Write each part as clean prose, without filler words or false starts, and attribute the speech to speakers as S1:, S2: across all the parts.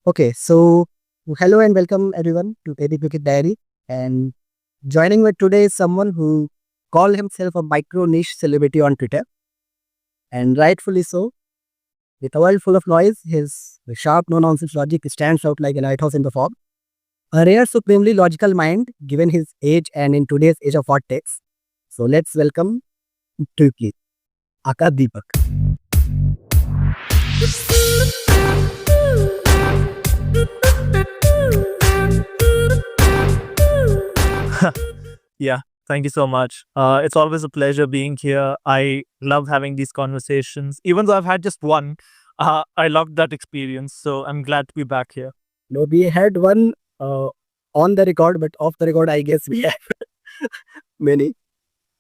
S1: Okay, so hello and welcome everyone to Daily Cricket Diary. And joining me today is someone who called himself a micro niche celebrity on Twitter, and rightfully so. With a world full of noise, his sharp, no nonsense logic stands out like a lighthouse in the fog. A rare, supremely logical mind, given his age and in today's age of hot takes. So let's welcome Dweplea, Aka Deepak.
S2: Yeah, thank you so much. It's always a pleasure being here. I love having these conversations. Even though I've had just one, I loved that experience. So I'm glad to be back here.
S1: No, we had one on the record, but off the record, I guess we have many.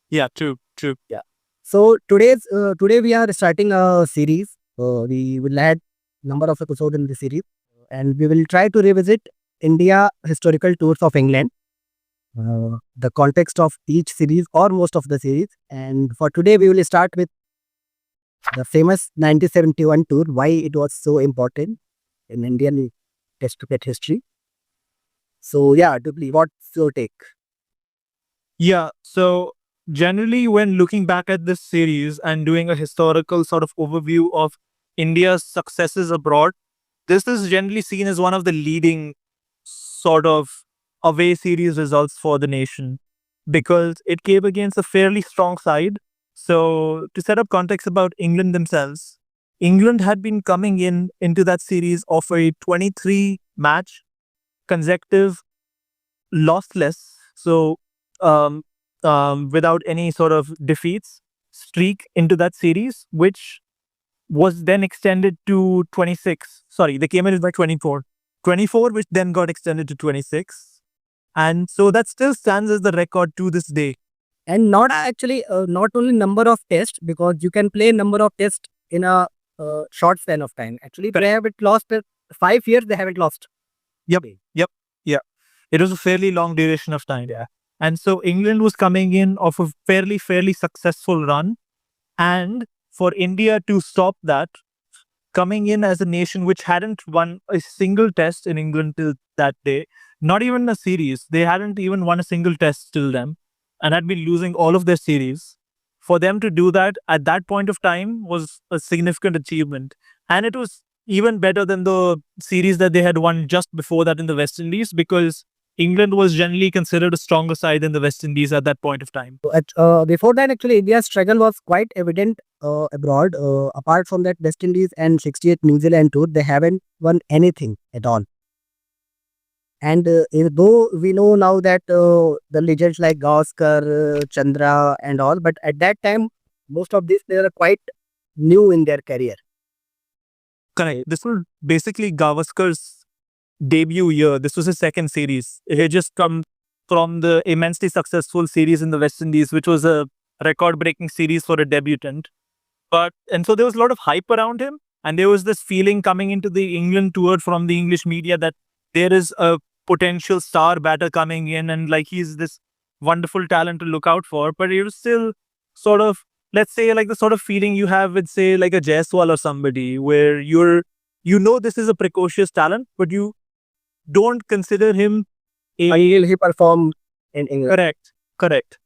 S2: Yeah, true.
S1: Yeah. So today we are starting a series. We will add number of episodes in the series, and we will try to revisit India historical tours of England, the context of each series or most of the series. And for today, we will start with the famous 1971 tour. Why it was so important in Indian Test cricket history. So yeah, Dweplea, what's your take?
S2: Yeah, so generally, when looking back at this series and doing a historical sort of overview of India's successes abroad, this is generally seen as one of the leading sort of away series results for the nation because it came against a fairly strong side. So, to set up context about England themselves, England had been coming into that series of a 23 match consecutive lossless, so um, without any sort of defeats streak into that series, which was then extended to 26. Sorry, they came in by 24. 24, which then got extended to 26. And so that still stands as the record to this day.
S1: And not actually not only number of tests, because you can play number of tests in a short span of time. Actually, they haven't lost 5 years. They haven't lost.
S2: Yep. Yeah. It was a fairly long duration of time. Yeah. And so England was coming in off a fairly successful run. And for India to stop that, coming in as a nation which hadn't won a single test in England till that day, not even a series. They hadn't even won a single test till then and had been losing all of their series. For them to do that at that point of time was a significant achievement. And it was even better than the series that they had won just before that in the West Indies because England was generally considered a stronger side than the West Indies at that point of time.
S1: Before that, actually, India's struggle was quite evident abroad. Apart from that West Indies and 68 New Zealand tour, they haven't won anything at all. And though we know now that the legends like Gavaskar, Chandra and all, but at that time, most of these they are quite new in their career.
S2: Correct. This was basically Gavaskar's debut year. This was his second series. He had just come from the immensely successful series in the West Indies, which was a record-breaking series for a debutant. And so there was a lot of hype around him, and there was this feeling coming into the England tour from the English media that there is a potential star batter coming in, and like he's this wonderful talent to look out for. But it was still sort of, let's say, like the sort of feeling you have with, say, like a Jaiswal or somebody, where this is a precocious talent, but you don't consider him
S1: He performed in England.
S2: Correct.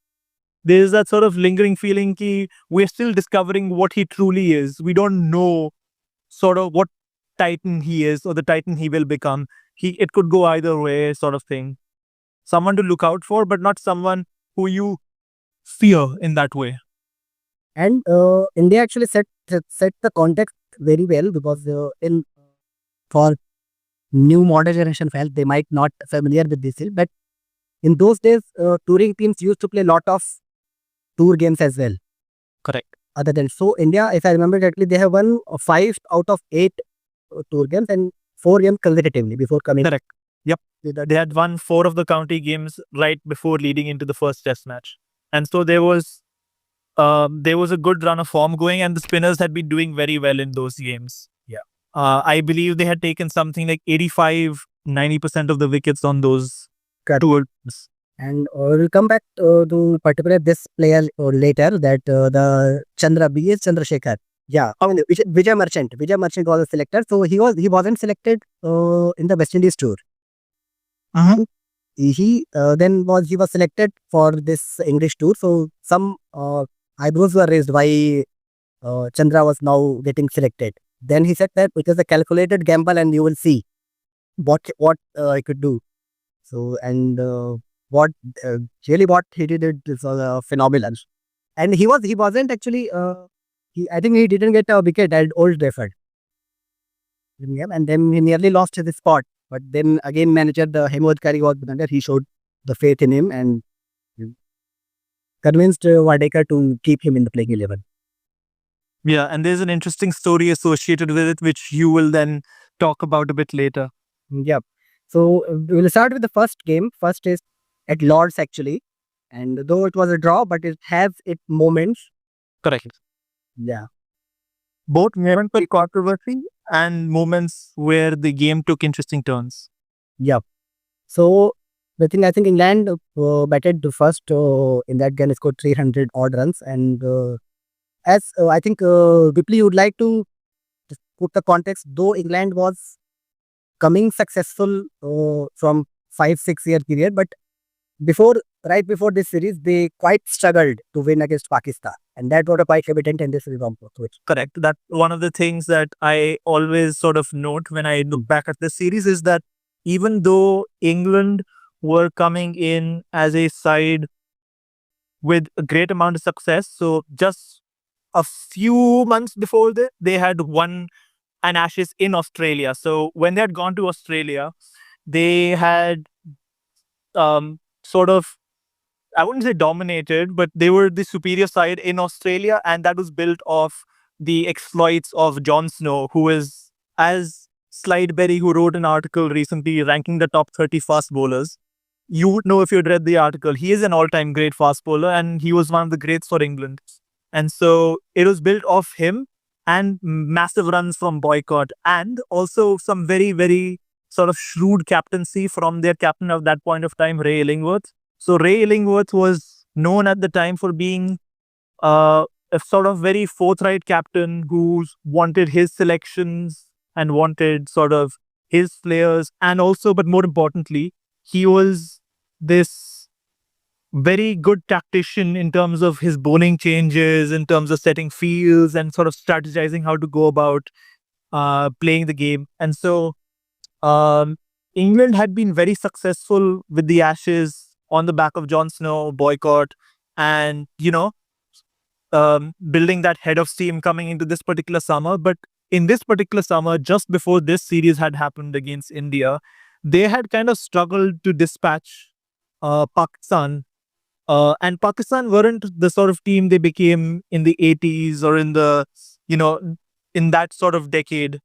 S2: There's that sort of lingering feeling that we're still discovering what he truly is. We don't know sort of what titan he is or the titan he will become. It could go either way, sort of thing. Someone to look out for, but not someone who you fear in that way.
S1: And India actually set the context very well because for new modern generation fans, they might not familiar with this, but in those days, touring teams used to play a lot of tour games as well.
S2: Correct.
S1: Other than so, India, if I remember correctly, they have won 5 out of 8 tour games and 4 games consecutively before coming.
S2: Correct. Yep. They had won 4 of the county games right before leading into the first test match. And so there was a good run of form going, and the spinners had been doing very well in those games.
S1: Yeah.
S2: I believe they had taken something like 85-90% of the wickets on those tours.
S1: And we'll come back to particular this player later, that the B.S. Chandrasekhar. Yeah, Vijay Merchant was a selector. So he wasn't selected in the West Indies tour. He was selected for this English tour. So some eyebrows were raised why Chandra was now getting selected. Then he said that it was a calculated gamble, and you will see what I could do. So and what really what he did it is phenomenal. And he wasn't actually I think he didn't get a wicket at Old Trafford. Yeah, and then he nearly lost his spot. But then again, manager Hemod Kari was under. He showed the faith in him and convinced Wadekar to keep him in the playing 11.
S2: Yeah, and there's an interesting story associated with it, which you will then talk about a bit later.
S1: Yep. So we will start with the first game. First is at Lords actually, and though it was a draw, but it has its moments.
S2: Correct.
S1: Yeah.
S2: Both moments were controversy and moments where the game took interesting turns.
S1: Yep. So I think England batted the first in that game. Scored 300 odd runs, and as I think Dweplea would like to just put the context. Though England was coming successful from 5-6 year period, but right before this series, they quite struggled to win against Pakistan, and that was quite evident in this result.
S2: Correct. That's one of the things that I always sort of note when I look back at this series is that even though England were coming in as a side with a great amount of success, so just a few months before they had won an Ashes in Australia. So when they had gone to Australia, they had sort of, I wouldn't say dominated, but they were the superior side in Australia, and that was built off the exploits of Jon Snow, who is, as Slideberry, who wrote an article recently ranking the top 30 fast bowlers. You would know if you'd read the article. He is an all-time great fast bowler, and he was one of the greats for England. And so it was built off him and massive runs from Boycott, and also some very, very sort of shrewd captaincy from their captain of that point of time, Ray Illingworth. So Ray Illingworth was known at the time for being a sort of very forthright captain who wanted his selections and wanted sort of his players, and also, but more importantly, he was this very good tactician in terms of his bowling changes, in terms of setting fields and sort of strategizing how to go about playing the game. And so England had been very successful with the Ashes on the back of Jon Snow, Boycott, and, building that head of steam coming into this particular summer. But in this particular summer, just before this series had happened against India, they had kind of struggled to dispatch Pakistan. And Pakistan weren't the sort of team they became in the 80s or in the, in that sort of decade,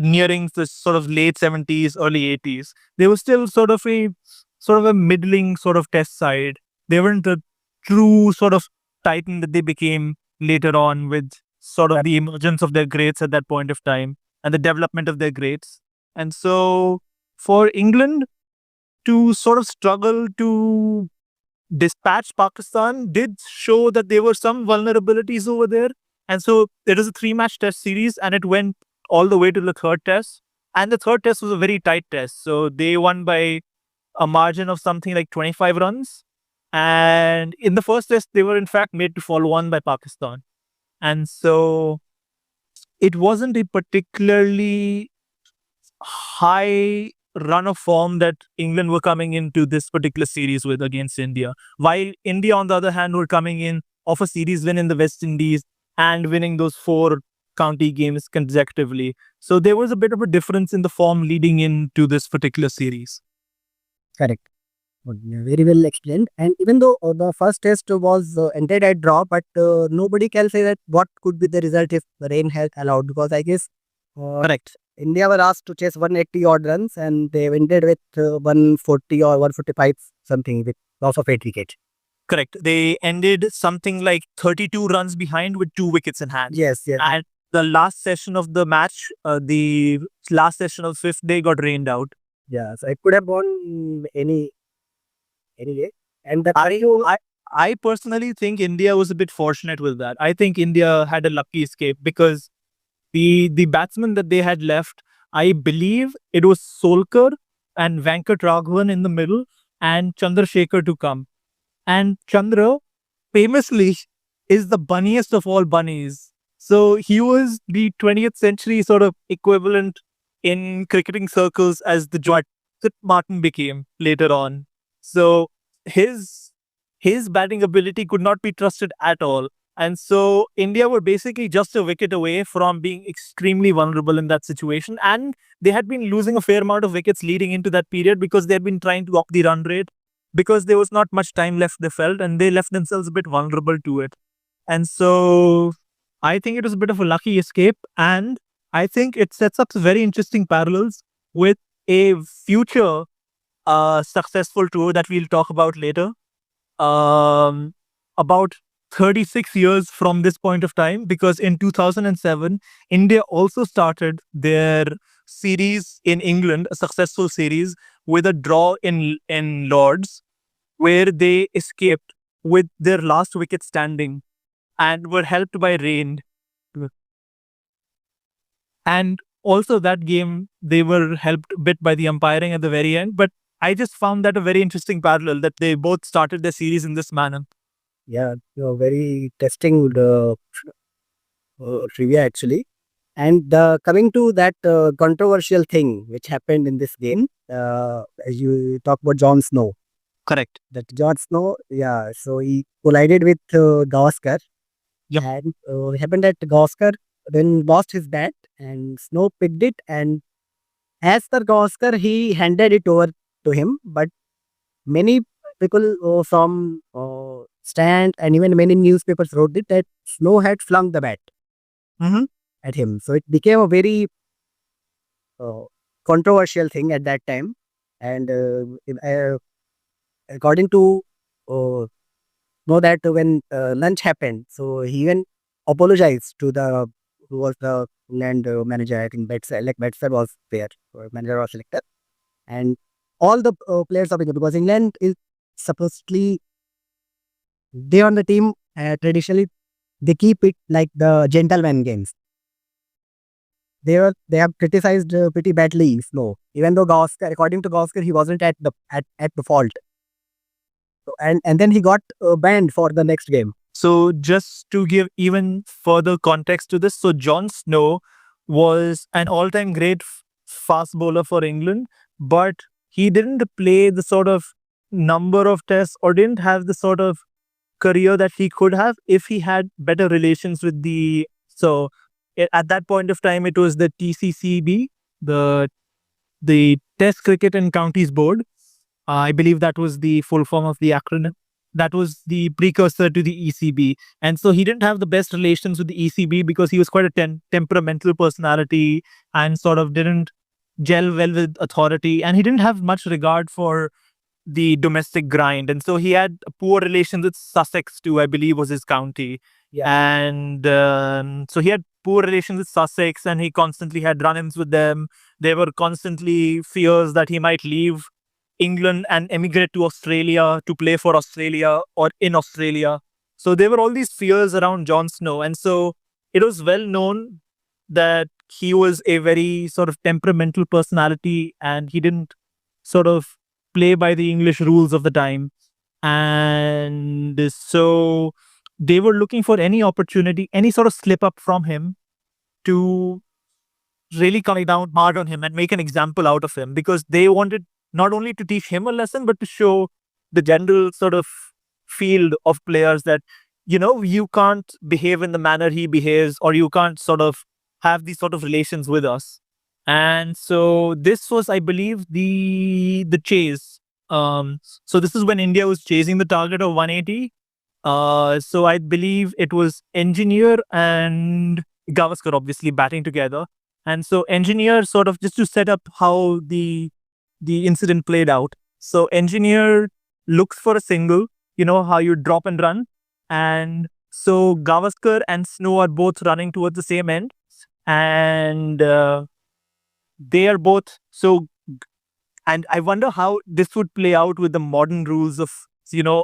S2: nearing the sort of late 70s, early 80s. They were still sort of a middling sort of test side. They weren't the true sort of titan that they became later on, with sort of the emergence of their greats at that point of time and the development of their greats. And so for England to sort of struggle to dispatch Pakistan did show that there were some vulnerabilities over there. And so it was a 3-match test series, and it went all the way to the third test. And the third test was a very tight test. So they won by a margin of something like 25 runs. And in the first test, they were in fact made to fall 1 by Pakistan. And so it wasn't a particularly high run of form that England were coming into this particular series with against India. While India, on the other hand, were coming in off a series win in the West Indies and winning those 4 county games consecutively. So there was a bit of a difference in the form leading into this particular series.
S1: Correct. Very well explained. And even though the first test was ended at draw, but nobody can say that what could be the result if the rain had allowed, because I guess
S2: Correct.
S1: India were asked to chase 180 odd runs, and they ended with 140 or 145 something with loss of 8 wickets.
S2: Correct. They ended something like 32 runs behind with 2 wickets in hand.
S1: Yes.
S2: And the last session of the match, the last session of 5th day, got rained out.
S1: Yeah, so it could have gone any way. And the
S2: I personally think India was a bit fortunate with that. I think India had a lucky escape because the batsmen that they had left, I believe it was Solkar and Venkat Raghavan in the middle and Chandrasekhar to come. And Chandra famously is the bunniest of all bunnies. So he was the 20th century sort of equivalent in cricketing circles as the George that Martin became later on. So his his batting ability could not be trusted at all. And so India were basically just a wicket away from being extremely vulnerable in that situation. And they had been losing a fair amount of wickets leading into that period because they had been trying to up the run rate because there was not much time left, they felt, and they left themselves a bit vulnerable to it. And so I think it was a bit of a lucky escape. And I think it sets up very interesting parallels with a future successful tour that we'll talk about later. About 36 years from this point of time, because in 2007, India also started their series in England, a successful series, with a draw in Lords, where they escaped with their last wicket standing and were helped by rain. And also, that game, they were helped a bit by the umpiring at the very end. But I just found that a very interesting parallel that they both started their series in this manner.
S1: Yeah, very testing trivia actually. And coming to that controversial thing which happened in this game, as you talk about Jon Snow.
S2: Correct.
S1: That Jon Snow, yeah, so he collided with Gavaskar.
S2: Yep.
S1: And it happened that Gavaskar then lost his bat and Snow picked it. And as per Gavaskar, he handed it over to him. But many people from stand and even many newspapers wrote it that Snow had flung the bat at him. So it became a very uh, controversial thing at that time. And according to know that when lunch happened, so he even apologized to the who was the England manager. I think Betser was there, or manager was selected, and all the players of England, because England is supposedly they on the team traditionally they keep it like the gentleman games. They have criticized pretty badly Snow, even though Gavaskar, according to Gavaskar, he wasn't at the fault. So, and then he got banned for the next game.
S2: So, just to give even further context to this, so Jon Snow was an all time great fast bowler for England, but he didn't play the sort of number of tests or didn't have the sort of career that he could have if he had better relations with the. So, at that point of time, it was the TCCB, the Test Cricket and Counties Board. I believe that was the full form of the acronym. That was the precursor to the ECB. And so he didn't have the best relations with the ECB because he was quite a temperamental personality and sort of didn't gel well with authority. And he didn't have much regard for the domestic grind. And so he had poor relations with Sussex too, I believe was his county.
S1: Yeah.
S2: And so he had poor relations with Sussex and he constantly had run-ins with them. There were constantly fears that he might leave England and emigrate to Australia to play for Australia or in Australia. So there were all these fears around Jon Snow. And so it was well known that he was a very sort of temperamental personality and he didn't sort of play by the English rules of the time. And so they were looking for any opportunity, any sort of slip up from him to really come down hard on him and make an example out of him because they wanted not only to teach him a lesson, but to show the general sort of field of players that, you know, you can't behave in the manner he behaves or you can't sort of have these sort of relations with us. And so this was, I believe, the chase. So this is when India was chasing the target of 180. So I believe it was Engineer and Gavaskar obviously batting together. And so Engineer sort of just to set up how the incident played out. So Engineer looks for a single, you know, how you drop and run. And so Gavaskar and Snow are both running towards the same end. And they are both so. And I wonder how this would play out with the modern rules of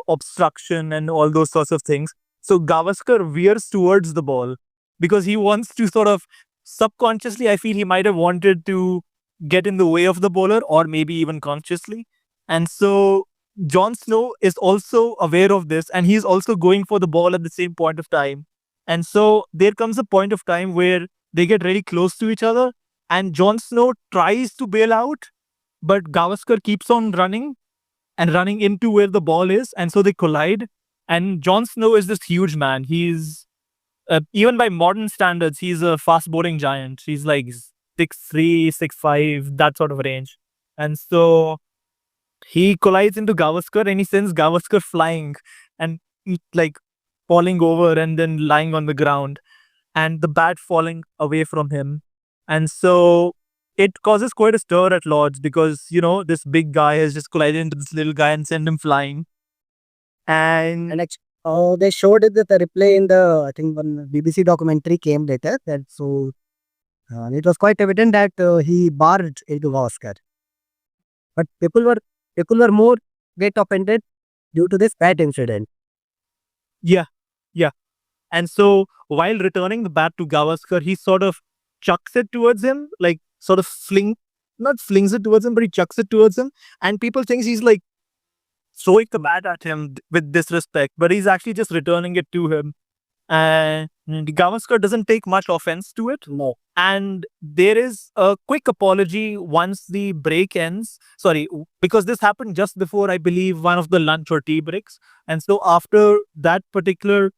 S2: obstruction and all those sorts of things. So Gavaskar veers towards the ball because he wants to sort of subconsciously, I feel he might have wanted to get in the way of the bowler or maybe even consciously. And so Jon Snow is also aware of this and he's also going for the ball at the same point of time. And so there comes a point of time where they get really close to each other and Jon Snow tries to bail out, but Gavaskar keeps on running and running into where the ball is. And so they collide. And Jon Snow is this huge man. He's, even by modern standards, he's a fast bowling giant. He's like 6'3", 6'5", that sort of range. And so he collides into Gavaskar and he sends Gavaskar flying and like falling over and then lying on the ground and the bat falling away from him. And so it causes quite a stir at Lords because, this big guy has just collided into this little guy and sent him flying. And
S1: And actually, they showed it the replay in the, I think, one BBC documentary came later. That so it was quite evident that he barged into Gavaskar. But people were more get offended due to this bat incident.
S2: yeah, yeah. And so while returning the bat to Gavaskar, he sort of chucks it towards him, like sort of not flings it towards him, but he chucks it towards him. And people think he's like throwing the bat at him with disrespect, but he's actually just returning it to him. And Gavaskar doesn't take much offense to it.
S1: No.
S2: And there is a quick apology once the break ends. Sorry, because this happened just before, I believe, one of the lunch or tea breaks. And so after that particular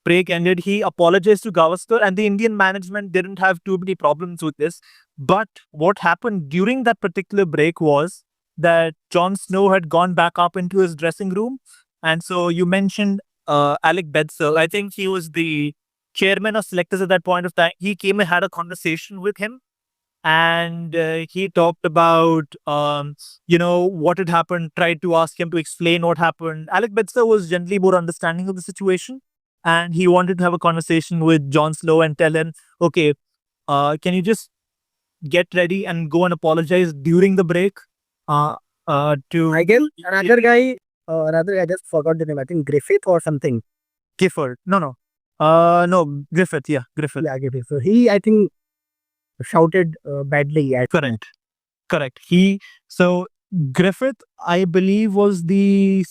S2: break ended, he apologized to Gavaskar, and the Indian management didn't have too many problems with this. But what happened during that particular break was that Jon Snow had gone back up into his dressing room. And so you mentioned Alec Bedser. I think he was the chairman of selectors at that point of time. He came and had a conversation with him. And he talked about, what had happened, tried to ask him to explain what happened. Alec Bedser was generally more understanding of the situation. And he wanted to have a conversation with Jon Snow and tell him, okay, can you just get ready and go and apologize during the break? To
S1: I guess another guy, I just forgot the name. I think Griffith or something.
S2: Gifford. No. No, Griffith. Yeah, Griffith.
S1: Yeah, Griffith. So he, I think, shouted badly at.
S2: Correct. So Griffith, I believe, was the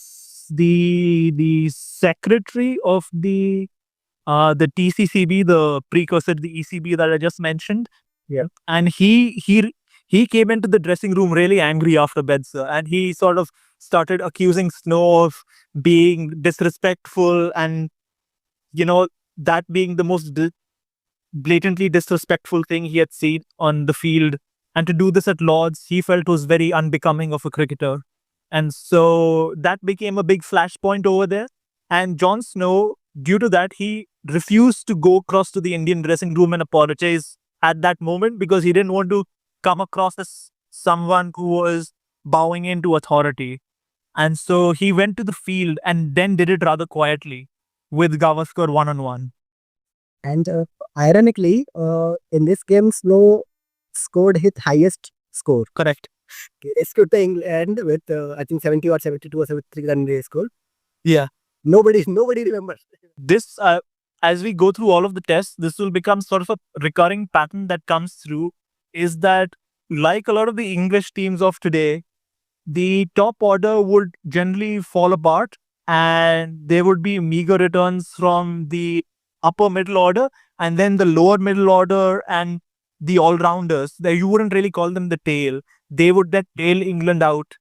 S2: secretary of the TCCB, the precursor to the ECB that I just mentioned.
S1: Yeah.
S2: And he came into the dressing room really angry after Bedser, and he sort of started accusing Snow of being disrespectful and, that being the most blatantly disrespectful thing he had seen on the field. And to do this at Lords, he felt was very unbecoming of a cricketer. And so that became a big flashpoint over there. And Jon Snow, due to that, he refused to go across to the Indian dressing room and apologize at that moment because he didn't want to come across as someone who was bowing into authority. And so he went to the field and then did it rather quietly with Gavaskar one-on-one.
S1: And ironically, in this game, Snow scored his highest score.
S2: Correct.
S1: He rescued the England with, I think, 70 or 72 or 73 run they scored.
S2: Yeah.
S1: Nobody remembers.
S2: This, as we go through all of the tests, this will become sort of a recurring pattern that comes through, is that like a lot of the English teams of today, the top order would generally fall apart and there would be meager returns from the upper middle order and then the lower middle order and the all-rounders. You wouldn't really call them the tail. They would then tail England out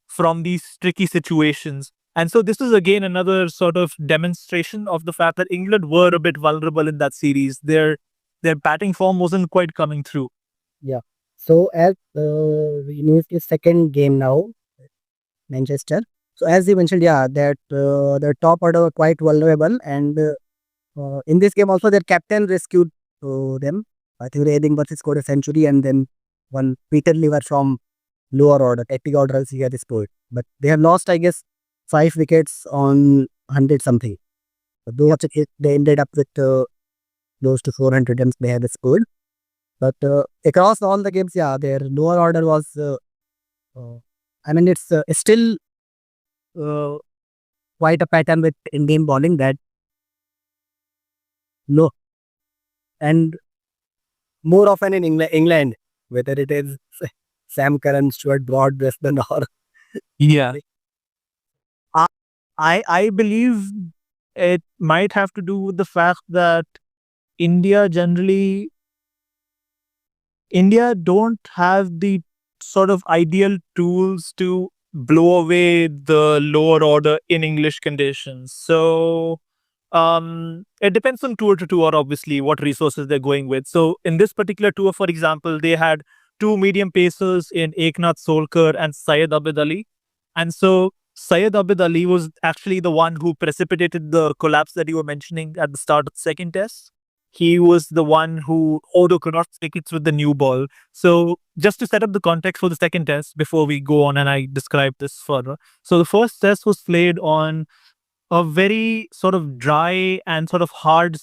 S2: from these tricky situations. And so this is again another sort of demonstration of the fact that England were a bit vulnerable in that series. Their batting form wasn't quite coming through.
S1: Yeah. So as we move to second game now, Manchester. So as you mentioned, yeah, that the top order were quite vulnerable, and in this game also their captain rescued them. I think Ray Edingworth scored a century, and then one Peter Lever from lower order, 80 odd runs he had scored. But they have lost, I guess, 5 wickets on 100 something. Though they ended up with close to 400 runs they had scored. But across all the games, yeah, their lower order was, I mean, it's still quite a pattern with Indian bowling that low and more often in England, whether it is Sam Curran, Stuart Broad, Brisbane, or
S2: Yeah. I believe it might have to do with the fact that India generally India don't have the sort of ideal tools to blow away the lower order in English conditions. So it depends on tour to tour, obviously, what resources they're going with. So in this particular tour, for example, they had two medium pacers in Eknath Solkar and Syed Abid Ali. And so Syed Abid Ali was actually the one who precipitated the collapse that you were mentioning at the start of the second test. He was the one who auto connects wickets with the new ball. So just to set up the context for the second test before we go on and I describe this further. So the first test was played on a very sort of dry and sort of hard,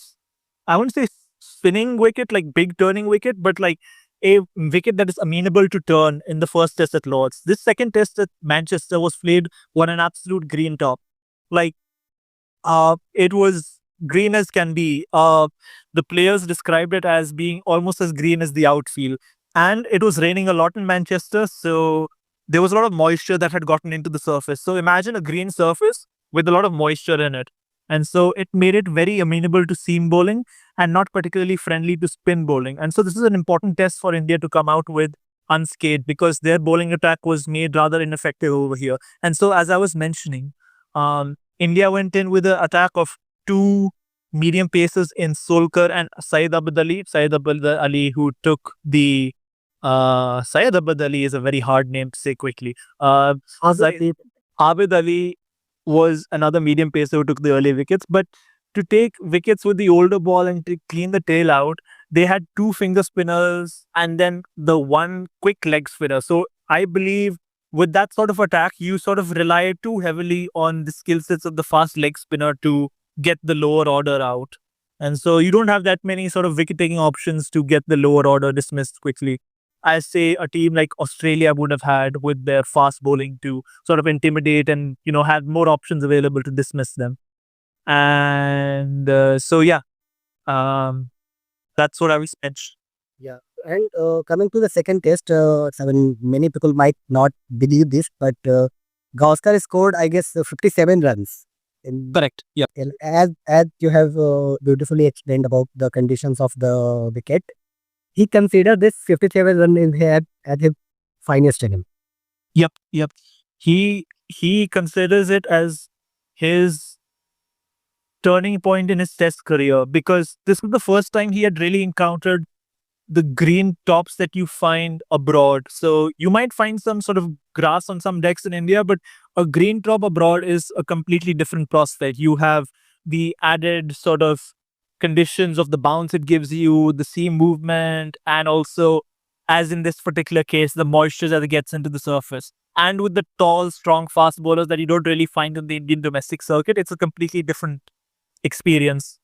S2: I wouldn't say spinning wicket, like big turning wicket, but like a wicket that is amenable to turn in the first test at Lords. This second test at Manchester was played on an absolute green top. Like it was green as can be. The players described it as being almost as green as the outfield. And it was raining a lot in Manchester, so there was a lot of moisture that had gotten into the surface. So imagine a green surface with a lot of moisture in it. And so it made it very amenable to seam bowling and not particularly friendly to spin bowling. And so this is an important test for India to come out with unscathed because their bowling attack was made rather ineffective over here. And so, as I was mentioning, India went in with an attack of two medium pacers in Solkar and Syed Abid Ali. Syed Abid Ali, who took the Syed Abid Ali is a very hard name to say quickly. Abid Ali was another medium pacer who took the early wickets, but to take wickets with the older ball and to clean the tail out, they had two finger spinners and then the one quick leg spinner. So I believe with that sort of attack, you sort of rely too heavily on the skill sets of the fast leg spinner to get the lower order out. And so you don't have that many sort of wicket taking options to get the lower order dismissed quickly. As say a team like Australia would have had with their fast bowling to sort of intimidate and, have more options available to dismiss them. And so, yeah, that's what I was mentioning.
S1: Yeah. And coming to the second test, many people might not believe this, but Gavaskar scored, I guess, 57 runs.
S2: Correct. Yeah.
S1: As you have beautifully explained about the conditions of the wicket, he considered this 57 run in here at his finest inning.
S2: Yep. He considers it as his turning point in his test career because this was the first time he had really encountered the green tops that you find abroad. So you might find some sort of grass on some decks in India, but a green top abroad is a completely different prospect. You have the added sort of conditions of the bounce it gives you, the seam movement, and also, as in this particular case, the moisture that it gets into the surface. And with the tall, strong, fast bowlers that you don't really find in the Indian domestic circuit, it's a completely different experience.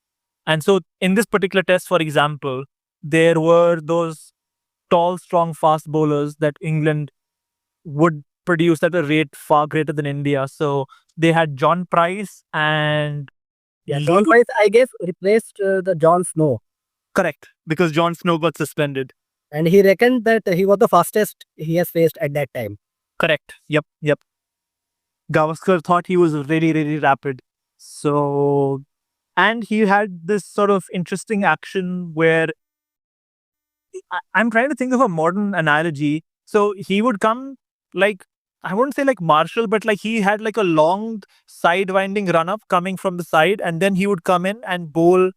S2: And so in this particular test, for example, there were those tall, strong, fast bowlers that England would produce at a rate far greater than India. So they had John Price and
S1: John Price, I guess, replaced the Jon Snow.
S2: Correct, because Jon Snow got suspended.
S1: And he reckoned that he was the fastest he has faced at that time.
S2: Correct. Yep. Gavaskar thought he was really, really rapid. So, and he had this sort of interesting action where I'm trying to think of a modern analogy. So he would come like, I wouldn't say like Marshall, but like he had like a long side winding run up coming from the side, and then he would come in and bowl.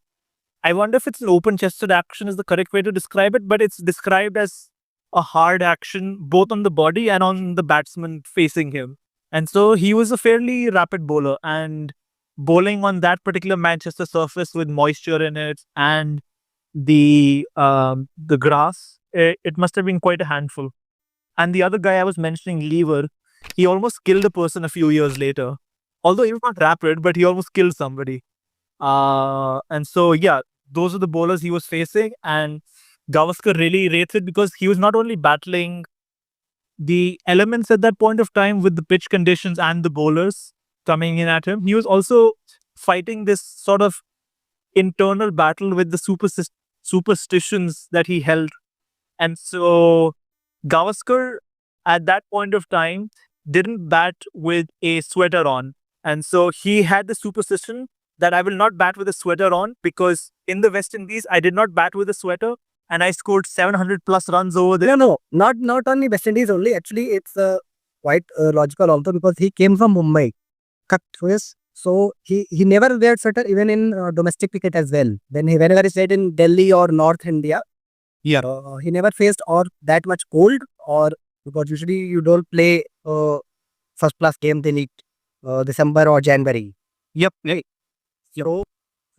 S2: I wonder if it's an open chested action is the correct way to describe it, but it's described as a hard action both on the body and on the batsman facing him. And so he was a fairly rapid bowler, and bowling on that particular Manchester surface with moisture in it and the grass, it must have been quite a handful. And the other guy I was mentioning, Lever, he almost killed a person a few years later. Although he was not rapid, but he almost killed somebody. And so, yeah, those are the bowlers he was facing. And Gavaskar really rates it because he was not only battling the elements at that point of time with the pitch conditions and the bowlers coming in at him. He was also fighting this sort of internal battle with the superstitions that he held. And so Gavaskar at that point of time didn't bat with a sweater on. And so he had the superstition that I will not bat with a sweater on because in the West Indies, I did not bat with a sweater and I scored 700 plus runs over there.
S1: No, not only West Indies only. Actually, it's quite logical also because he came from Mumbai. Yes. So he never wear sweater even in domestic cricket as well. Whenever he stayed in Delhi or North India,
S2: Yeah.
S1: he never faced or that much cold or because usually you don't play first class games in December or January.
S2: Yep. Right.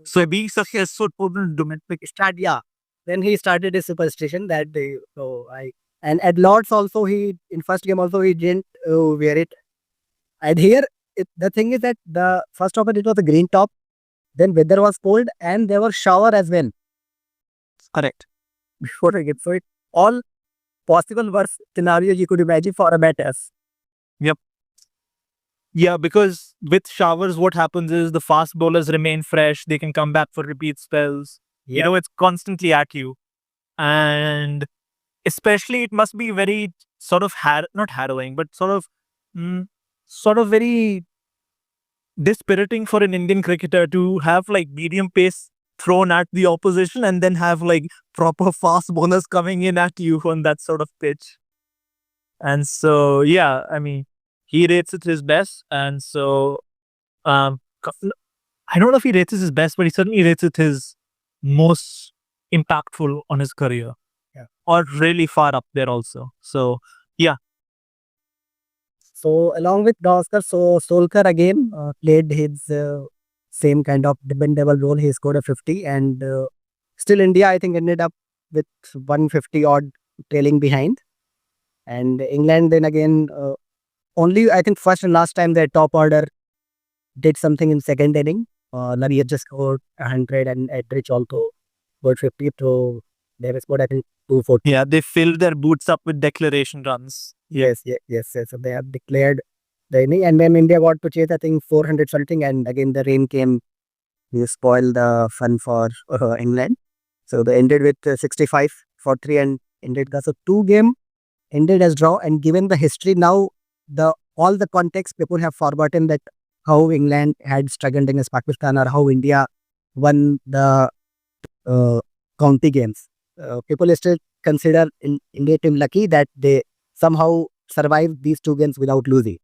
S2: So being successful in domestic
S1: Yeah. Then he started his superstition that and at Lords also in first game also he didn't wear it. And here the thing is that the first of it was a green top, then weather was cold and there was shower as well.
S2: Correct.
S1: Before I get so it all possible worst scenario you could imagine for a batters.
S2: Yep. Yeah, because with showers, what happens is the fast bowlers remain fresh. They can come back for repeat spells. You know, it's constantly at you. And especially it must be very sort of not harrowing, but sort of very dispiriting for an Indian cricketer to have like medium pace thrown at the opposition and then have like proper fast bowlers coming in at you on that sort of pitch. And so, yeah, I mean, he rates it his best. And so, I don't know if he rates it his best, but he certainly rates it his most impactful on his career.
S1: Yeah.
S2: Or really far up there also. So, yeah.
S1: So along with Gavaskar, so Solkar again played his same kind of dependable role. He scored a 50 and still India I think ended up with 150 odd trailing behind. And England then again only I think first and last time their top order did something in second inning. Lariat just scored 100 and Edrich also scored 50. So they scored I think 240.
S2: Yeah, they filled their boots up with declaration runs.
S1: Yes. So they have declared the inning, and then India got to chase I think 400 something, and again the rain came. You spoiled the fun for England. So they ended with 65 for 3 and ended so 2 game ended as draw. And given the history now, all the context people have forgotten that how England had struggled against Pakistan or how India won the county games. People still consider India team lucky that they somehow survived these 2 games without losing.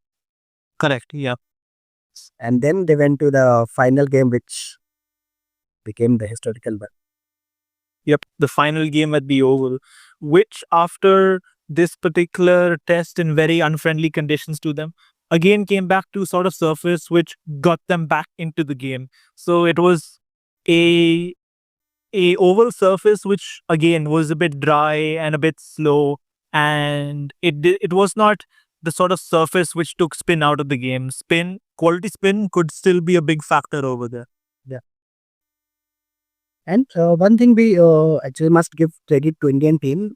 S2: Correct, yeah.
S1: And then they went to the final game, which became the historical one.
S2: Yep, the final game at the Oval, which after this particular test in very unfriendly conditions to them, again came back to sort of surface, which got them back into the game. So it was a oval surface, which again was a bit dry and a bit slow. And it was not the sort of surface which took spin out of the game. Quality spin could still be a big factor over there.
S1: Yeah. And one thing we actually must give credit to Indian team,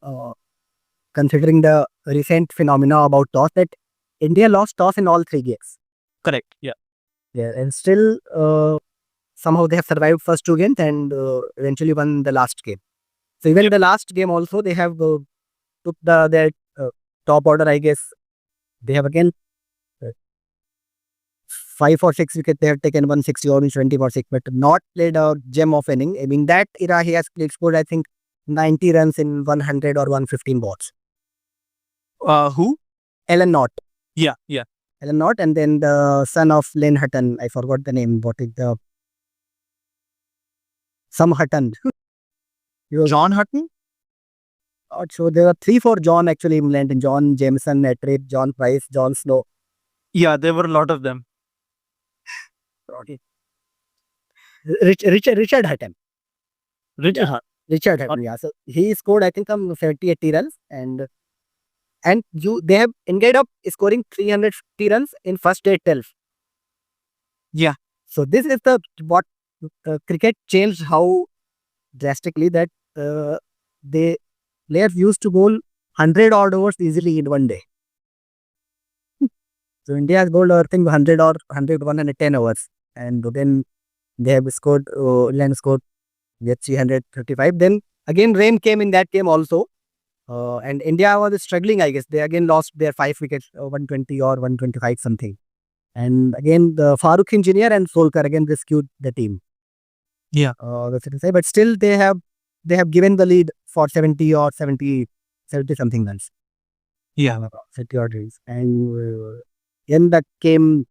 S1: considering the recent phenomena about toss, that India lost toss in all 3 games.
S2: Correct, yeah.
S1: Yeah, and still somehow they have survived first 2 games and eventually won the last game. So even the last game also they have took their top order, I guess. They have again 5 or 6 wickets. They have taken 160 or 20 for 6, but not played a gem of inning. I mean, that era he has scored, I think, 90 runs in 100 or 115 balls.
S2: Who?
S1: Alan Knott.
S2: Yeah.
S1: Alan Knott, and then the son of Len Hutton. I forgot the name. What is the... Some Hutton.
S2: John Hutton?
S1: So there are 3-4 John actually in England. John Jameson, Ettridge, John Price, Jon Snow.
S2: Yeah, there were a lot of them.
S1: Okay. Richard Hutton.
S2: Richard
S1: Hutton, yeah. So he scored I think some 70-80 runs and they have ended up scoring 350 runs in first day itself.
S2: Yeah.
S1: So this is what cricket changed how drastically that they players used to bowl 100 odd overs easily in one day. So India has bowled, I think, 100 or 101 and 10 overs. And then they have scored, England scored with 335. Then again, rain came in that game also. And India was struggling, I guess. They again lost their 5 wickets, 120 or 125 something. And again, the Farokh Engineer and Solkar again rescued the team.
S2: Yeah.
S1: That's what I say. But still, they have given the lead for 70 or 70 something runs.
S2: Yeah.
S1: 70 odd runs. And then that came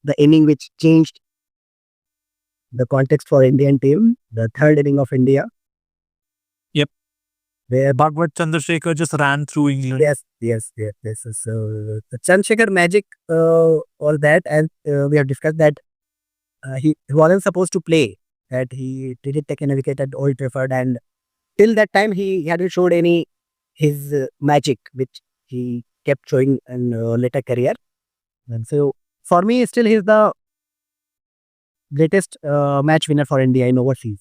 S1: the inning which changed the context for Indian team, the third inning of India.
S2: Yep.
S1: Where
S2: Bhagwat Chandrasekhar just ran through England.
S1: yes. So the Chandrasekhar magic was that, and we have discussed that he wasn't supposed to play. That he didn't take any wicket at Old Trafford, and till that time he hadn't showed any his magic, which he kept showing in later career. And so for me, still he's the greatest match winner for India in overseas.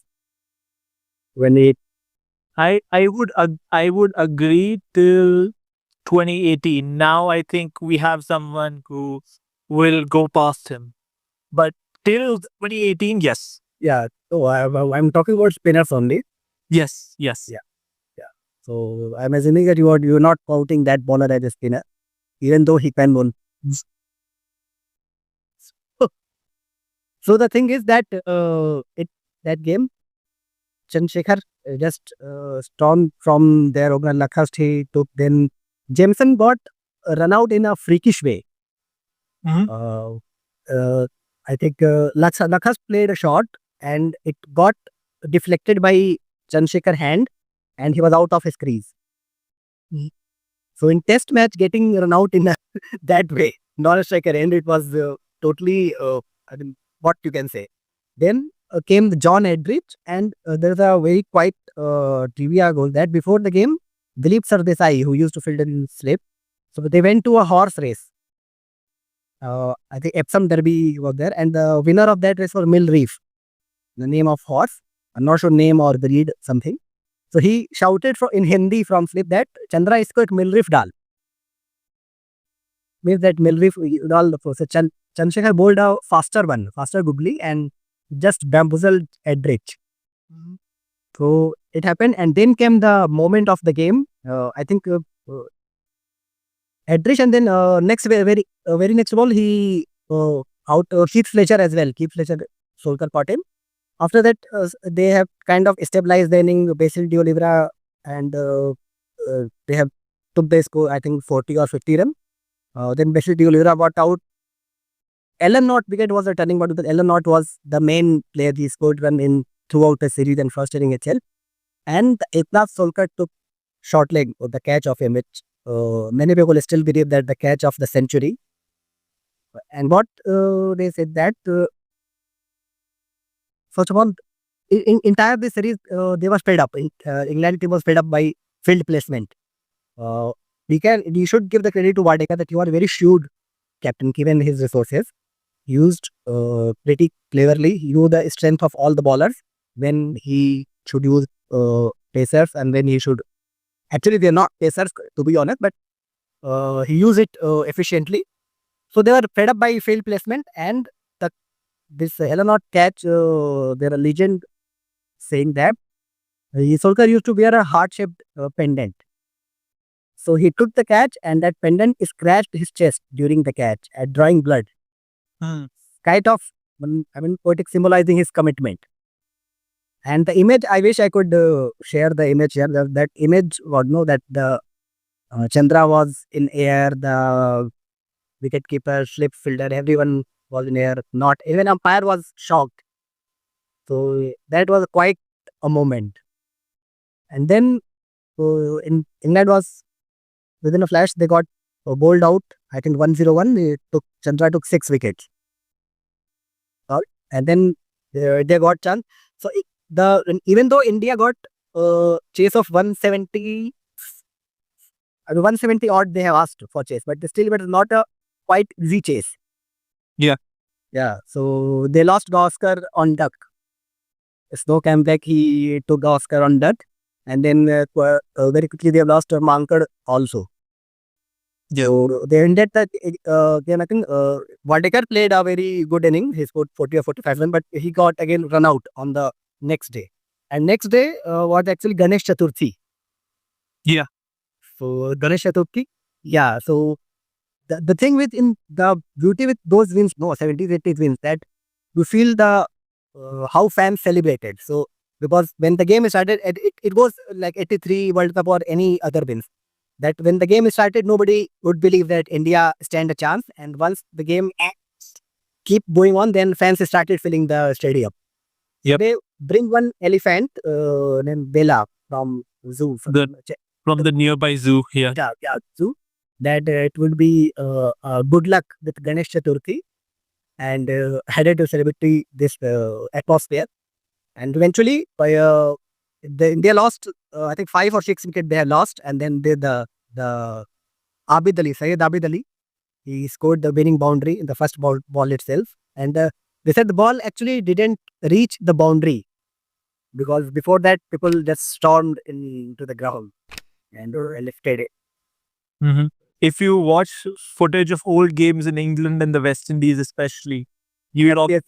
S1: When it
S2: I would agree till 2018. Now I think we have someone who will go past him. But till 2018, yes.
S1: yeah, so I'm talking about spinners only.
S2: Yes. Yes.
S1: Yeah. So I'm assuming that you're not counting that bowler as a spinner, even though he can bowl. So the thing is that that game, Chandrasekhar just stormed from their opener Lakhast. He took, then Jameson got run out in a freakish way.
S2: Mhm.
S1: I think Lakhast played a shot and it got deflected by Chandrasekhar hand and he was out of his crease. So in test match, getting run out in that way, non-striker end, it was totally, I mean, what you can say. Then came the John Edrich, and there's a very quite trivia goal that before the game, Dilip Sardesai, who used to field in slip, so they went to a horse race. I think Epsom Derby was there, and the winner of that race was Mill Reef, the name of horse. I'm not sure name or breed, something. So he shouted in Hindi from slip that Chandra isko ek Mill Reef dal. Means that Mill Reef dal. So Chandrasekhar bowled a faster googly, and just bamboozled Edrich. So it happened, and then came the moment of the game. I think Edrich, and then very next ball he out Keith Fletcher as well. Keith Fletcher, Solkar caught him. After that, they have kind of stabilized the inning. Basil D'Oliveira and they have took the score. I think 40 or 50 run. Then Basil D'Oliveira got out. Ellen Knott wicket was a turning point because Ellen Knott was the main player. He scored run in throughout the series and first inning itself. And Eknath Solkar took short leg or the catch of him, which many people still believe that the catch of the century. And what they said that first of all, in entire this series, they were fed up. England team was fed up by field placement. We should give the credit to Wadekar that he was a very shrewd captain given his resources. Used pretty cleverly. He knew the strength of all the bowlers when he should use pacers and when he should. Actually, they are not pacers to be honest, but he used it efficiently. So they were fed up by field placement and this Hellenot catch. There are legend saying that Solkar used to wear a heart-shaped pendant. So he took the catch and that pendant scratched his chest during the catch, drawing blood. Kind of, poetic symbolizing his commitment. And the image, I wish I could share the image here. That image was that the Chandra was in air, the wicketkeeper, slip fielder, everyone was in air. Not even umpire was shocked. So that was quite a moment. And then England was within a flash. They got bowled out. I think 101. Chandra took 6 wickets. And then they got chance. So even though India got chase of 170, 170 odd they have asked for chase, but still it was not a quite easy chase.
S2: Yeah.
S1: So they lost Gavaskar on duck. Snow came back. He took Gavaskar on duck, and then very quickly they have lost Mankad also.
S2: Yeah.
S1: So they ended that. Then I think Wadekar played a very good inning. He scored 40 or 45 runs, but he got again run out on the next day. And next day was actually Ganesh Chaturthi.
S2: Yeah.
S1: So Ganesh Chaturthi, yeah. So the thing with in the beauty with those wins, no 70s, 80s wins, that you feel the how fans celebrated. So because when the game started, it was like 83 World Cup or any other wins. That when the game started, nobody would believe that India stand a chance. And once the game keep going on, then fans started filling the stadium.
S2: Yep.
S1: They bring one elephant named Bela from zoo.
S2: From the nearby zoo here.
S1: Yeah, zoo. That it would be good luck with Ganesh Chaturthi and headed to celebrate this atmosphere. And eventually, by the India lost, I think 5 or 6 wickets they had lost, and then the Abid Ali, Syed Abid Ali, he scored the winning boundary in the first ball itself. And they said the ball actually didn't reach the boundary because before that, people just stormed into the ground and lifted it.
S2: Mm-hmm. If you watch footage of old games in England and the West Indies, especially, you will
S1: Yes.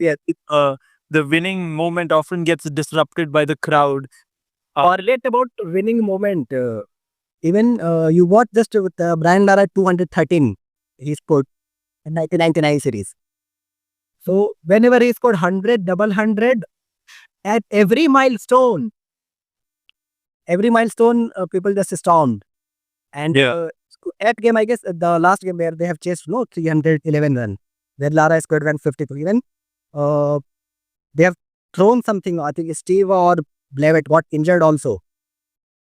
S2: the winning moment often gets disrupted by the crowd.
S1: Relate about winning moment. Even you watch just with Brian Lara 213, he scored in 1999 series. So whenever he scored 100, double hundred, at every milestone, people just stormed. And at game, I guess the last game where they have chased 311 run, where Lara scored 153. Even they have thrown something. I think Steve or Blavet got injured also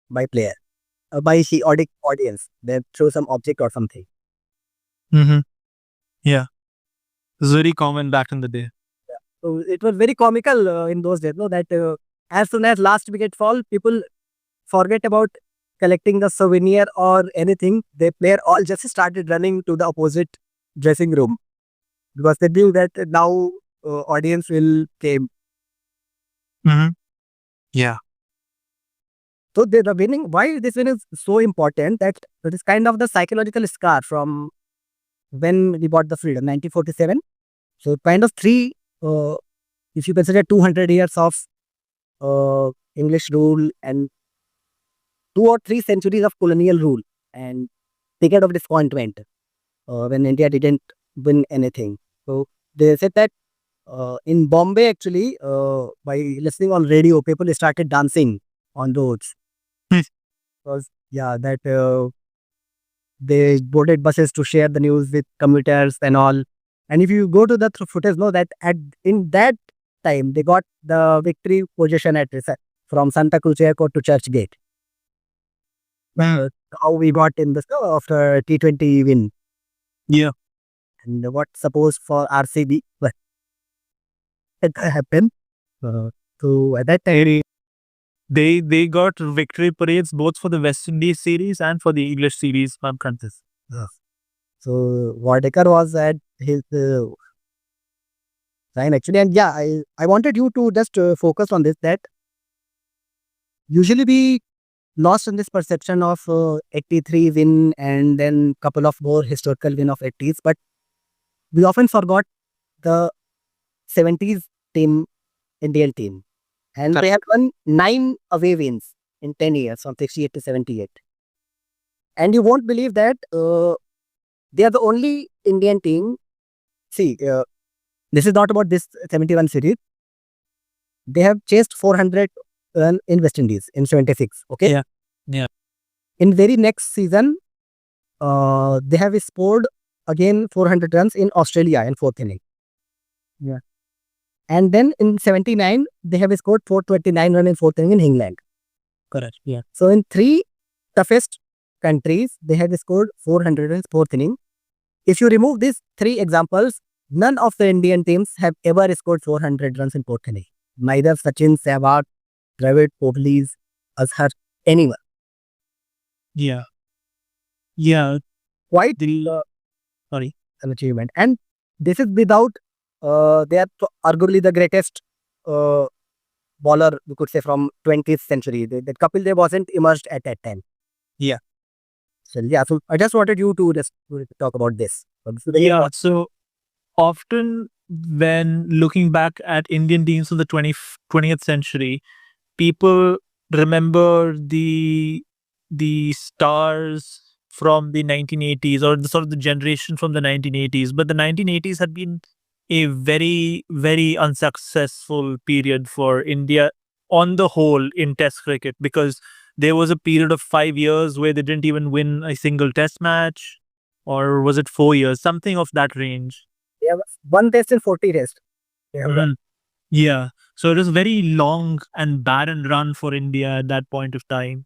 S1: by player, by the audience. They threw some object or something.
S2: Mm-hmm. Yeah. It was very common back in the day.
S1: So it was very comical in those days, no? That as soon as last wicket fall, people forget about collecting the souvenir or anything. The player all just started running to the opposite dressing room because they knew that now audience will came.
S2: Mm-hmm. Yeah.
S1: So the winning, why this win is so important, that it is kind of the psychological scar from when we bought the freedom, 1947. So kind of if you consider 200 years of English rule and 2 or 3 centuries of colonial rule and decade of disappointment when India didn't win anything. So they said that in Bombay actually, by listening on radio, people started dancing on roads. Because that they boarded buses to share the news with commuters and all. And if you go to the footage, know that in that time they got the victory position at from Santa Cruz Airport to Church Gate. How we got in the after T20 win.
S2: Yeah.
S1: And what suppose for RCB, but it happened. So at that time,
S2: They got victory parades both for the West Indies series and for the English series from countries.
S1: So Wadekar was at his sign actually, and I wanted you to just focus on this, that usually we lost in this perception of 83 win and then couple of more historical win of 80s, but we often forgot the 70s Indian team, and they have won 9 away wins in 10 years from 68 to 78. And you won't believe that they are the only Indian team. See, this is not about this 71 series. They have chased 400 run in West Indies in 76. Okay.
S2: Yeah.
S1: In very next season, they have scored again 400 runs in Australia in 4th inning. Yeah. And then in 79, they have scored 429 runs in 4th inning in England. Correct. Yeah. So in 3 toughest countries, they have scored 400 runs 4th inning. If you remove these 3 examples, none of the Indian teams have ever scored 400 runs in 4th inning. Neither Sachin, Sehwag, Dravid, Kohli, Azhar, anyone.
S2: Yeah.
S1: Quite an achievement. And this is without, they are arguably the greatest bowler, you could say, from 20th century. That Kapil Dev wasn't emerged at that time.
S2: Yeah.
S1: So yeah, so I just wanted you to just to talk about this.
S2: Yeah. So often when looking back at Indian teams of the 20th century, people remember the stars from the 1980s, or the sort of the generation from the 1980s. But the 1980s had been a very, very unsuccessful period for India on the whole in Test cricket, because there was a period of 5 years where they didn't even win a single Test match, or was it 4 years, something of that range.
S1: They have one test and 40 tests. They have
S2: Mhm. Yeah. So it was a very long and barren run for India at that point of time.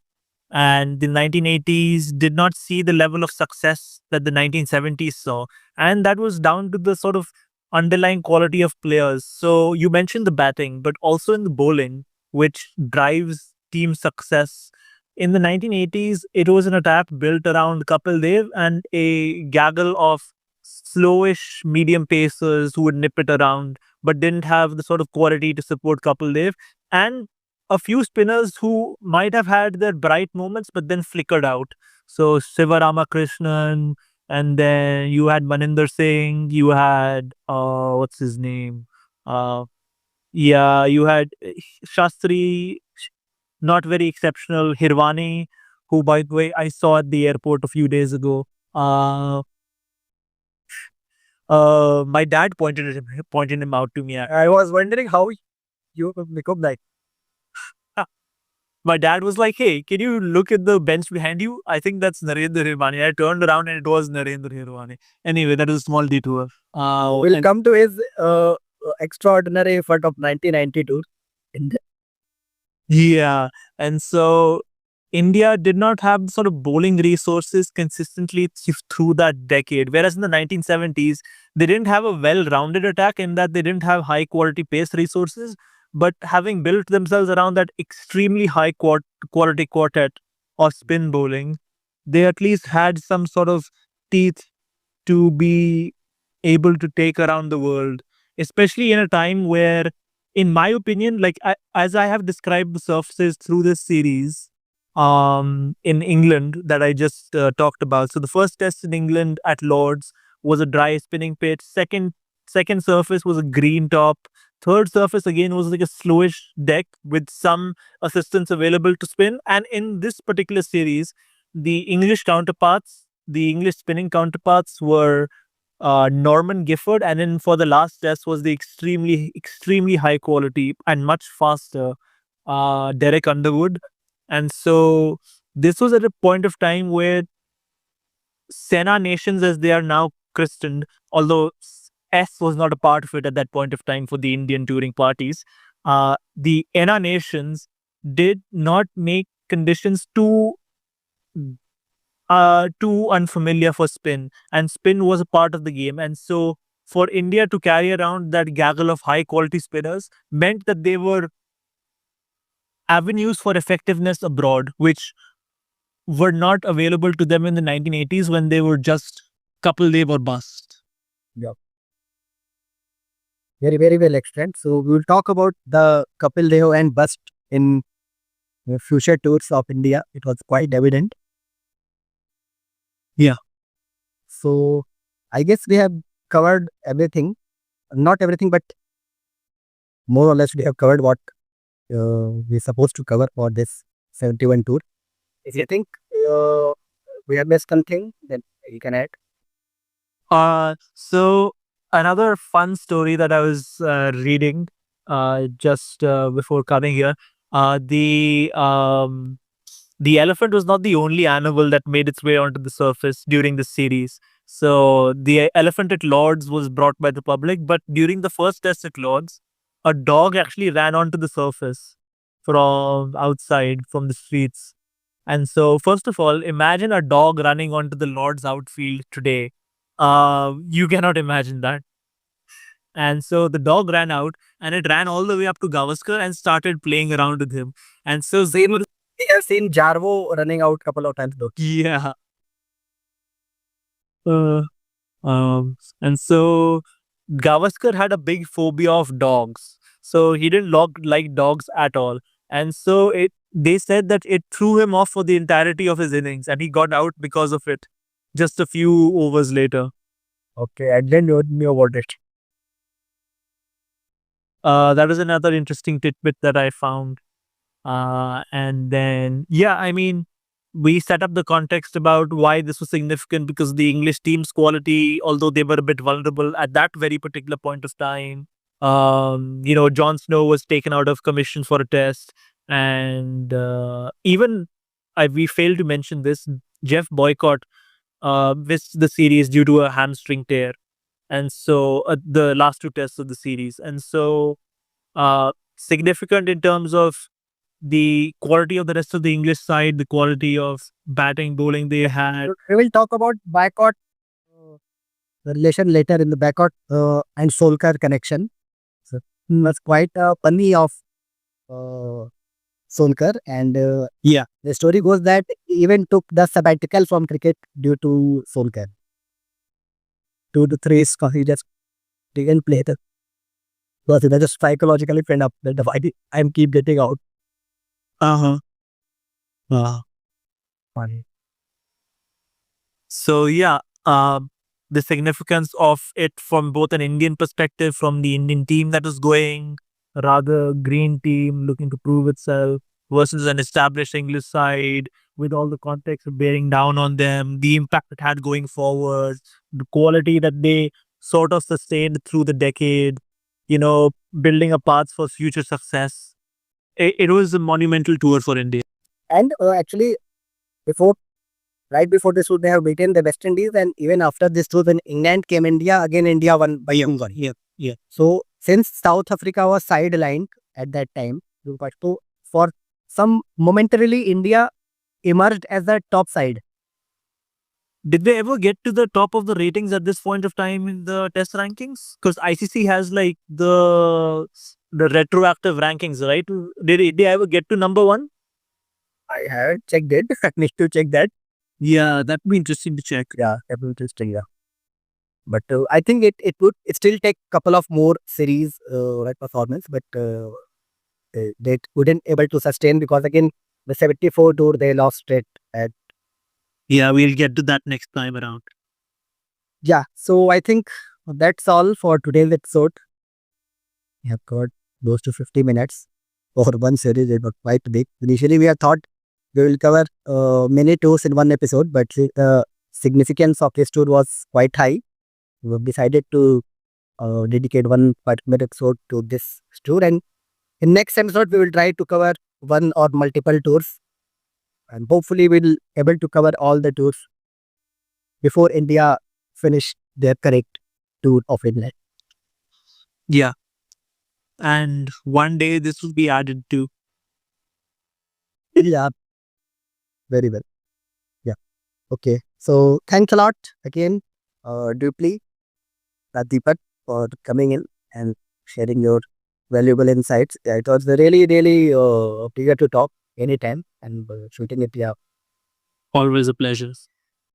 S2: And the 1980s did not see the level of success that the 1970s saw. And that was down to the sort of underlying quality of players. So you mentioned the batting, but also in the bowling, which drives team success. In the 1980s, it was an attack built around Kapil Dev and a gaggle of slowish medium pacers who would nip it around, but didn't have the sort of quality to support Kapil Dev. And a few spinners who might have had their bright moments but then flickered out. So Siva Ramakrishnan, and then you had Maninder Singh, you had what's his name? Uh yeah, you had Shastri, not very exceptional, Hirvani, who by the way I saw at the airport a few days ago. Uh my dad pointed him out to me.
S1: I was wondering how you become like.
S2: My dad was like, "Hey, can you look at the bench behind you? I think that's Narendra Hirvani." I turned around and it was Narendra Hirvani. Anyway, that was a small detour.
S1: We'll come to his extraordinary effort of 1992. In the,
S2: Yeah. And so India did not have the sort of bowling resources consistently through that decade. Whereas in the 1970s, they didn't have a well rounded attack in that they didn't have high quality pace resources. But having built themselves around that extremely high quality quartet or spin bowling, they at least had some sort of teeth to be able to take around the world, especially in a time where, in my opinion, like as I have described the surfaces through this series, in England that I just talked about. So the first test in England at Lords was a dry spinning pitch. Second surface was a green top. Third surface again was like a slowish deck with some assistance available to spin. And in this particular series, the English spinning counterparts were Norman Gifford, and then for the last test was the extremely high quality and much faster Derek Underwood. And so this was at a point of time where Sena nations, as they are now christened, although S was not a part of it at that point of time for the Indian touring parties, the ENA nations did not make conditions too unfamiliar for spin, and spin was a part of the game. And so for India to carry around that gaggle of high quality spinners meant that they were avenues for effectiveness abroad, which were not available to them in the 1980s when they were just couple Dev or bust.
S1: yeah, very, very well explained. So we will talk about the Kapil Dev and bust in future tours of India. It was quite evident.
S2: Yeah.
S1: So I guess we have covered everything. Not everything, but more or less we have covered what we're supposed to cover for this 71 tour. If you think we have missed something, then you can add.
S2: So another fun story that I was reading just before coming here, the elephant was not the only animal that made its way onto the surface during the series. So the elephant at Lords was brought by the public, but during the first test at Lords, a dog actually ran onto the surface from outside, from the streets. And so, first of all, imagine a dog running onto the Lord's outfield today. You cannot imagine that. And so the dog ran out and it ran all the way up to Gavaskar and started playing around with him. And so Zain was,
S1: We have seen Jarvo running out couple of times though.
S2: yeah. Uh, and so Gavaskar had a big phobia of dogs. So he didn't like dogs at all. And so they said that it threw him off for the entirety of his innings and he got out because of it just a few overs later.
S1: Okay, I didn't know about it.
S2: That was another interesting tidbit that I found. And then, yeah, I mean, we set up the context about why this was significant because the English team's quality, although they were a bit vulnerable at that very particular point of time. Jon Snow was taken out of commission for a test, and even we failed to mention this. Jeff Boycott missed the series due to a hamstring tear, and so the last two tests of the series, and so significant in terms of the quality of the rest of the English side, the quality of batting, bowling they had.
S1: We will talk about Boycott, the relation later in the Boycott and Solkar connection. So, was quite funny of Solkar, and the story goes that he even took the sabbatical from cricket due to Solkar. 2 to 3 years, he just didn't play the because he was just psychologically fed up that why I'm keep getting out. Funny.
S2: So yeah, the significance of it from both an Indian perspective, from the Indian team that was going, rather green team looking to prove itself versus an established English side with all the context bearing down on them, the impact it had going forward, the quality that they sort of sustained through the decade, building a path for future success. It was a monumental tour for India.
S1: And actually, right before this tour, they have beaten the West Indies, and even after this tour, when England came India, again India won by Hungary.
S2: Yeah.
S1: So since South Africa was sidelined at that time, so for some momentarily India emerged as the top side.
S2: Did they ever get to the top of the ratings at this point of time in the test rankings? Because ICC has like the retroactive rankings, right? Did they ever get to number one?
S1: I haven't checked it. I need to check that.
S2: Yeah, that'd be interesting to check.
S1: Yeah, that would be interesting. Yeah, but I think it would still take couple of more series like performance, but they couldn't able to sustain because again the 74 tour they lost it at.
S2: Yeah, we'll get to that next time around.
S1: Yeah, so I think that's all for today's episode. We have got close to 50 minutes for one series. It was quite big. Initially, we had thought we will cover many tours in one episode, but the significance of this tour was quite high. We have decided to dedicate one particular episode to this tour, and in next episode we will try to cover one or multiple tours, and hopefully we'll able to cover all the tours before India finish their correct tour of England.
S2: Yeah. And one day this will be added to.
S1: Yeah, very well. Yeah. Okay. So thanks a lot again, Dweplea, Deepak, for coming in and sharing your valuable insights. Yeah, it was really, really eager to talk anytime and shooting it. Yeah.
S2: Always a pleasure.